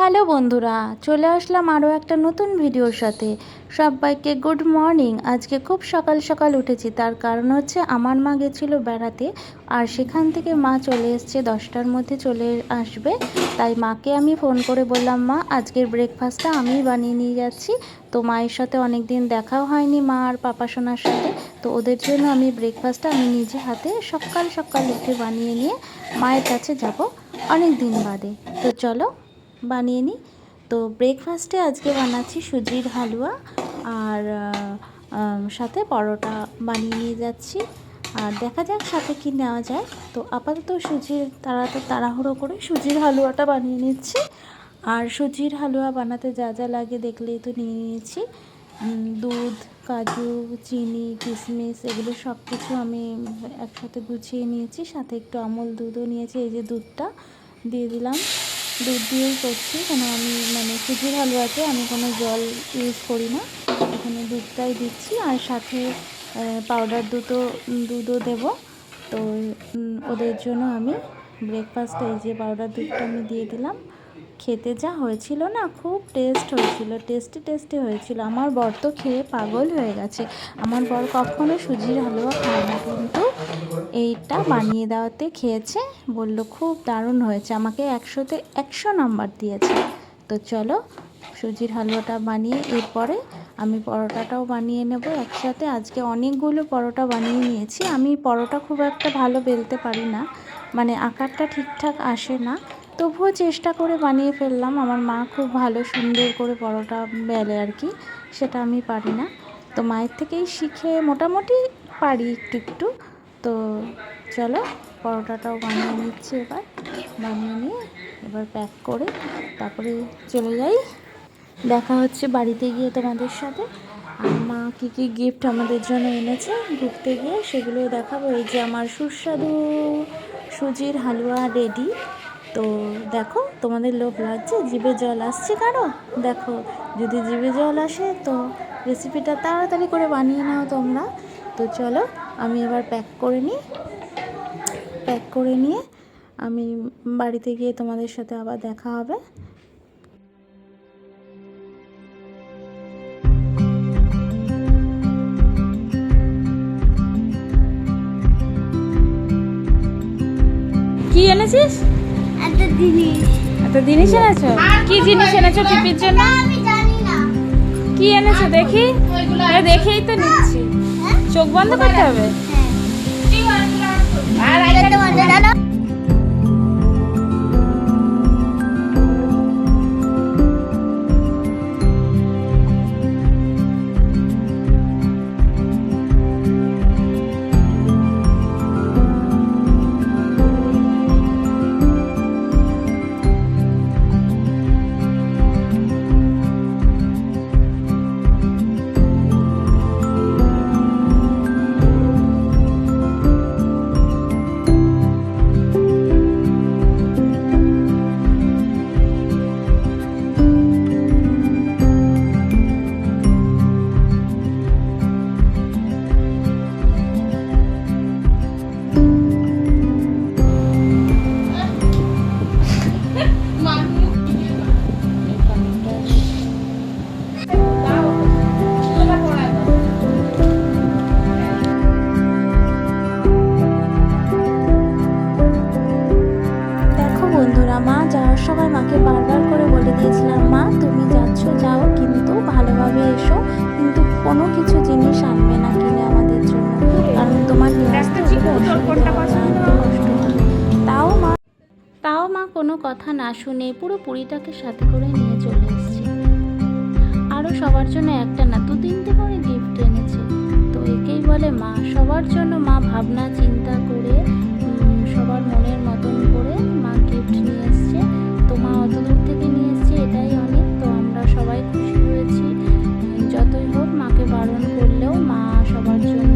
Hello বন্ধুরা, চলে আসলাম আরও একটা নতুন ভিডিওর সাথে। সবাইকে গুড মর্নিং। আজকে খুব সকাল সকাল উঠেছি, তার কারণ হচ্ছে আমার মা গেছিলো বেড়াতে, আর সেখান থেকে মা চলে এসছে 10টার মধ্যে চলে আসবে। তাই মাকে আমি ফোন করে বললাম, মা আজকের ব্রেকফাস্টটা আমিই বানিয়ে নিয়ে যাচ্ছি। তো মায়ের সাথে অনেক দিন দেখাও হয়নি, মা আর পাপা সোনার সাথে। তো ওদের জন্য আমি ব্রেকফাস্টটা আমি নিজে হাতে সকাল সকাল উঠে বানিয়ে নিয়ে মায়ের কাছে যাব অনেক দিন বাদে। তো চলো বানিয়ে নিই। তো ব্রেকফাস্টে আজকে বানাচ্ছি সুজির হালুয়া, আর সাথে পরোটা বানিয়ে নিয়ে যাচ্ছি। আর দেখা যাক সাথে কি নেওয়া যায়। তো আপাতত তাড়াহুড়ো করে সুজির হালুয়াটা বানিয়ে নিচ্ছি। আর সুজির হালুয়া বানাতে যা যা লাগে দেখলেই তো নিয়ে নিয়েছি। দুধ, কাজু, চিনি, কিশমিশ এগুলো সব কিছু আমি একসাথে গুছিয়ে নিয়েছি। সাথে একটু আমুল দুধও নিয়েছি। এই যে দুধটা দিয়ে দিলাম। দুধ দিয়েই করছি, কেন আমি সুজির হালুয়াতে আমি কোনো জল ইউজ করি না, এখানে দুধটাই দিচ্ছি। আর সাথে পাউডার দুধও দেব। তো ওদের জন্য আমি ব্রেকফাস্টে এই যে পাউডার দুধটা আমি দিয়ে দিলাম। খেতে যা হয়েছিল না, খুব টেস্ট হয়েছিল, টেস্টি হয়েছিল। আমার বর তো খেয়ে পাগল হয়ে গেছে। আমার বর কখনো সুজির হালুয়া খায় না, কিন্তু এইটা বানিয়ে দেওয়াতে খেয়েছে, বলল খুব দারুণ হয়েছে, আমাকে 100তে 100 নাম্বার দিয়েছে। তো চলো সুজির হালুয়াটা বানিয়ে এরপরে আমি পরোটাটাও বানিয়ে নেব একসাথে। আজকে অনেকগুলো পরোটা বানিয়ে নিয়েছি। আমি পরোটা খুব একটা ভালো বেলতে পারি না, আকারটা ঠিকঠাক আসে না, তবুও চেষ্টা করে বানিয়ে ফেললাম। আমার মা খুব ভালো সুন্দর করে পরোটা বেলে আর কি, সেটা আমি পারি না। তো মায়ের থেকেই শিখে মোটামুটি পারি একটু। তো চলো পরোটাটাও বানিয়ে নিচ্ছি। বানিয়ে নিয়ে এবার প্যাক করে তারপরে চলে যাই। দেখা হচ্ছে বাড়িতে গিয়ে তোমাদের সাথে। আর মা কী গিফট আমাদের জন্য এনেছে ঘুরতে গিয়ে সেগুলো দেখাবো। এই যে আমার সুস্বাদু সুজির হালুয়া রেডি। তো দেখো, তোমাদের লোভ লাগছে, জিভে জল আসছে কারো? দেখো, যদি জিভে জল আসে তো রেসিপিটা তাড়াতাড়ি করে বানিয়ে নাও তোমরা। তো চলো আমি এবার প্যাক করে নিয়ে আমি বাড়িতে গিয়ে তোমাদের সাথে আবার দেখা হবে। কি এনেছিস? একটা জিনিস এনেছো? কি জিনিস এনেছো টিপির জন্য? কি এনেছো দেখি? দেখেই তো নিচ্ছি। চোখ বন্ধ করতে হবে। মা যাওয়ার সময় মাকে বারবার করে বলে দিয়েছিলাম, মা তুমি যাচ্ছ যাও, কিন্তু ভালোভাবে এসো, কিন্তু কোনো কিছু জিনিস আনবে না কিনে আমাদের জন্য, কারণ তোমার নিয়ে আসতে কষ্ট হবে। তাও মা কোনো কথা না শুনে পুরো পুরীটাকে সাথে করে নিয়ে চলে এসেছে। আরও সবার জন্য একটা না 2-3টে করে গিফট এনেছে। তো একেই বলে মা। সবার জন্য মা ভাবনা চিন্তা করে সবার মনের মতন করে মা গিফট নিয়ে এসছে। তো মা অত দূর থেকে নিয়ে এসছে, এটাই অনেক। তো আমরা সবাই খুশি হয়েছি। যতই হোক মাকে বারণ করলেও মা সবার জন্য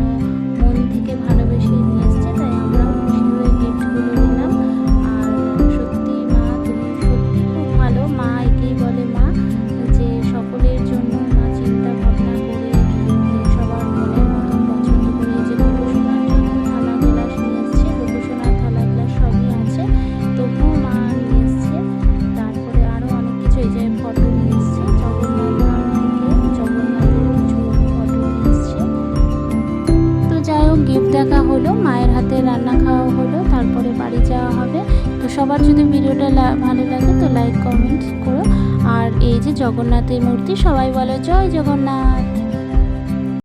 মন থেকে ভালোবেসে নিয়ে এসছে, তাই আমরাও খুশি হয়ে গিফটগুলো নিলাম। আর সত্যি মা তুমি সত্যি খুব ভালো। মা একেই বলে মা, যে সকলের জন্য মা চিন্তা ভাবনা করে সবার মনের মতন পছন্দ করে যে গোপোষণার জন্য থালা গ্লাস নিয়ে এসছে, গোপোষণার থালা গ্লাস সবই আছে, তবুও মা নিয়ে এসছে। তারপরে সবার যদি ভিডিওটা ভালো লাগে তো লাইক কমেন্ট করো। আর এই যে জগন্নাথের মূর্তি, সবাই বলো জয় জগন্নাথ।